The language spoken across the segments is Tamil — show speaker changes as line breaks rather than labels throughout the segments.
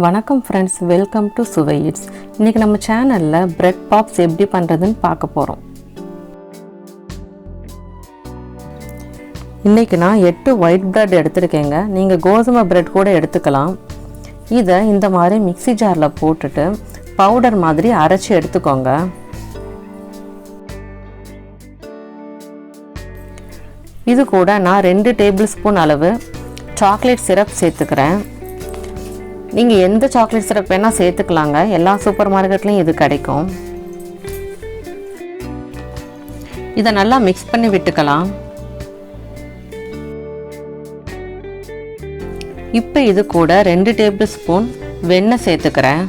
வணக்கம் ஃப்ரெண்ட்ஸ், வெல்கம் டு சுவை இட்ஸ். இன்றைக்கி நம்ம சேனலில் பிரெட் பாப்ஸ் எப்படி பண்ணுறதுன்னு பார்க்க போகிறோம். இன்றைக்கி நான் 8 ஒயிட் பிரெட் எடுத்துருக்கேங்க. நீங்கள் கோதுமை பிரெட் கூட எடுத்துக்கலாம். இதை இந்த மாதிரி மிக்ஸி ஜாரில் போட்டுட்டு பவுடர் மாதிரி அரைச்சி எடுத்துக்கோங்க. இது கூட நான் 2 டேபிள் ஸ்பூன் அளவு சாக்லேட் சிரப் சேர்த்துக்கிறேன். நீங்கள் எந்த சாக்லேட் சிரப் வேணால் சேர்த்துக்கலாங்க. எல்லா சூப்பர் மார்க்கெட்லேயும் இது கிடைக்கும். இதை நல்லா மிக்ஸ் பண்ணி விட்டுக்கலாம். இப்போ இது கூட 2 டேபிள் ஸ்பூன் வெண்ணெய் சேர்த்துக்கிறேன்.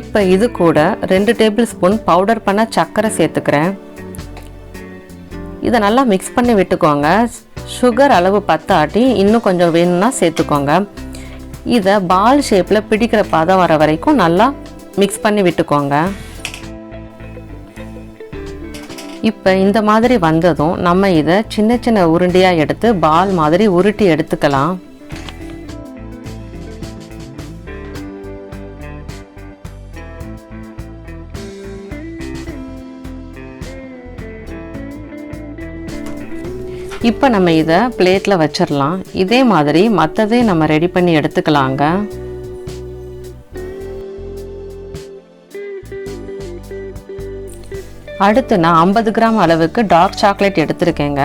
இப்போ இது கூட 2 டேபிள் ஸ்பூன் பவுடர் பண்ண சர்க்கரை சேர்த்துக்கிறேன். இதை நல்லா மிக்ஸ் பண்ணி விட்டுக்கோங்க. சுகர் அளவு பத்தாட்டி இன்னும் கொஞ்சம் வேணும்னா சேர்த்துக்கோங்க. இதை பால் ஷேப்பில் பிடிக்கிற பதம் வர வரைக்கும் நல்லா மிக்ஸ் பண்ணி விட்டுக்கோங்க. இப்போ இந்த மாதிரி வந்ததும் நம்ம இதை சின்ன சின்ன உருண்டையாக எடுத்து பால் மாதிரி உருட்டி எடுத்துக்கலாம். இப்போ நம்ம இதை பிளேட்டில் வச்சிடலாம். இதே மாதிரி மற்றதே நம்ம ரெடி பண்ணி எடுத்துக்கலாங்க. அடுத்து நான் 50 கிராம் அளவுக்கு டார்க் சாக்லேட் எடுத்துருக்கேங்க.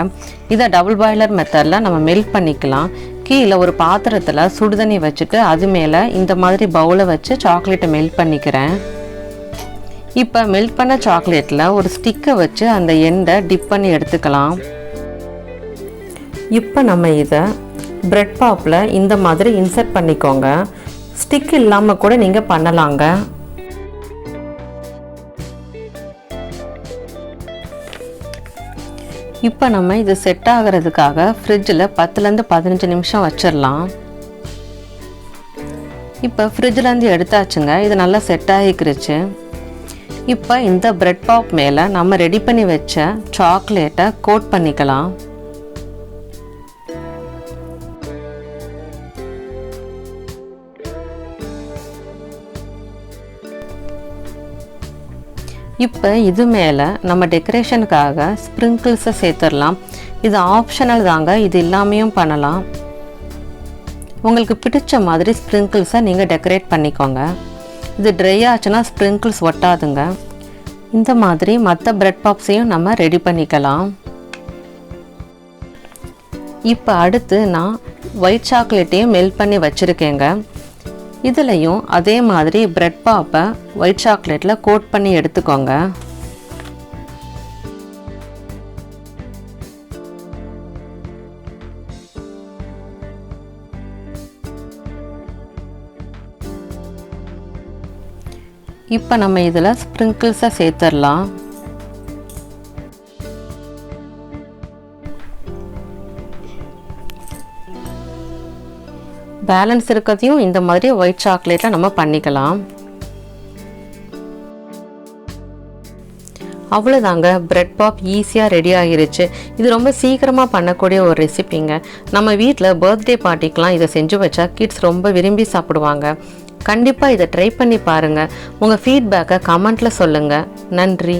இதை டபுள் பாய்லர் மெத்தடில் நம்ம மெல்ட் பண்ணிக்கலாம். கீழே ஒரு பாத்திரத்தில் சுடுதண்ணி வச்சுட்டு அது மேலே இந்த மாதிரி பவுலை வச்சு சாக்லேட்டை மெல்ட் பண்ணிக்கிறேன். இப்போ மெல்ட் பண்ண சாக்லேட்டில் ஒரு ஸ்டிக்கை வச்சு அந்த எண்டை டிப் பண்ணி எடுத்துக்கலாம். இப்போ நம்ம இதை பிரெட் பாப்பில் இந்த மாதிரி இன்சர்ட் பண்ணிக்கோங்க. ஸ்டிக் இல்லாமல் கூட நீங்கள் பண்ணலாங்க. இப்போ நம்ம இது செட் ஆகிறதுக்காக ஃப்ரிட்ஜில் 10லேருந்து 15 நிமிஷம் வச்சிடலாம். இப்போ ஃப்ரிட்ஜிலேருந்து எடுத்தாச்சுங்க. இது நல்லா செட் ஆகிக்கிருச்சு. இப்போ இந்த பிரெட் பாப் மேலே நம்ம ரெடி பண்ணி வச்ச சாக்லேட்டை கோட் பண்ணிக்கலாம். இப்போ இது மேலே நம்ம டெக்கரேஷனுக்காக ஸ்ப்ரிங்கிள்ஸை சேர்த்துடலாம். இது ஆப்ஷனல் தாங்க, இது இல்லாமையும் பண்ணலாம். உங்களுக்கு பிடிச்ச மாதிரி ஸ்ப்ரிங்கிள்ஸை நீங்கள் டெக்கரேட் பண்ணிக்கோங்க. இது ட்ரை ஆச்சுன்னா ஸ்ப்ரிங்கிள்ஸ் ஒட்டாதுங்க. இந்த மாதிரி மற்ற பிரெட் பாப்ஸையும் நம்ம ரெடி பண்ணிக்கலாம். இப்போ அடுத்து நான் ஒயிட் சாக்லேட்டையும் மெல்ட் பண்ணி வச்சுருக்கேங்க. இதுலையும் அதே மாதிரி பிரெட் பாப்பை ஒயிட் சாக்லேட்டில் கோட் பண்ணி எடுத்துக்கோங்க. இப்போ நம்ம இதில் ஸ்ப்ரிங்கிள்ஸை சேர்த்துடலாம். பேலன்ஸ் இருக்கிறதையும் இந்த மாதிரி ஒயிட் சாக்லேட்டில் நம்ம பண்ணிக்கலாம். அவ்வளோதாங்க, பிரெட் பாப் ஈஸியாக ரெடி ஆகிருச்சு. இது ரொம்ப சீக்கிரமாக பண்ணக்கூடிய ஒரு ரெசிபிங்க. நம்ம வீட்டில் பர்த்டே பார்ட்டிக்கெலாம் இதை செஞ்சு வச்சா கிட்ஸ் ரொம்ப விரும்பி சாப்பிடுவாங்க. கண்டிப்பாக இதை ட்ரை பண்ணி பாருங்கள். உங்கள் ஃபீட்பேக்கை கமெண்ட்டில் சொல்லுங்கள். நன்றி.